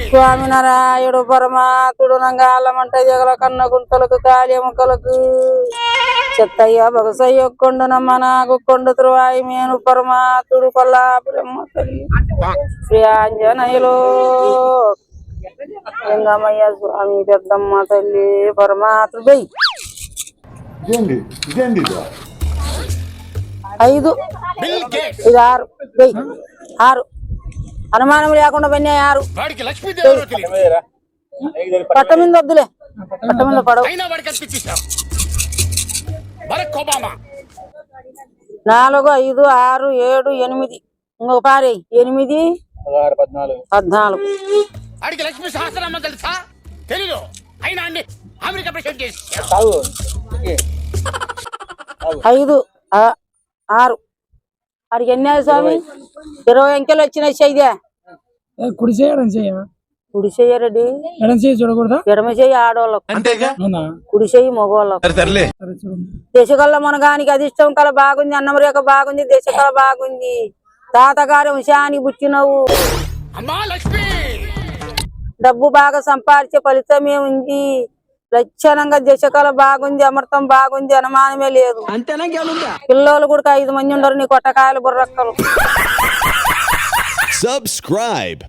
స్వామినారాయణుడు పరమాత్ముడు నంగాలమంట జగల కన్న గుంతలకు కాళీ ముక్కలకు చెత్తయ్య బగసయ్య కొండు నమ్మ నాకు కొండు త్రువాయి మేను పరమాత్ముడు కొల్లాపురమ్మ తల్లి శ్రీ ఆంజనేయులు లింగమయ్య స్వామి పెద్దమ్మ తల్లి పరమాత్ముడు 5 ఇది 6 6 అనుమానం లేకుండా పని 6 పట్ట మీద వద్దులే పట్ట మీద పడవు 4 5 6 7 8 ఇంకొక పారే 8 14 5 6 అడిగి ఎన్ని స్వామి 20 అంకెలు వచ్చినాయి చెయ్యే కుడి చెయ్యరెడ్డి ఎడమ చెయ్యి ఆడవాళ్ళకు కుడి చెయ్యి మగవాళ్ళకు దశకల్ల మునగానికి అదిష్టం కల బాగుంది అన్నం రేఖ బాగుంది దశకల బాగుంది తాతగారి వంశానికి పుట్టినవు డబ్బు బాగా సంపాదించే ఫలితమే ఉంది లక్షణంగా దశకల బాగుంది అమృతం బాగుంది అనుమానమే లేదు పిల్లలు కూడా 5 మంది ఉండరు నీ కొట్టకాయలు బుర్రక్కలు. Subscribe.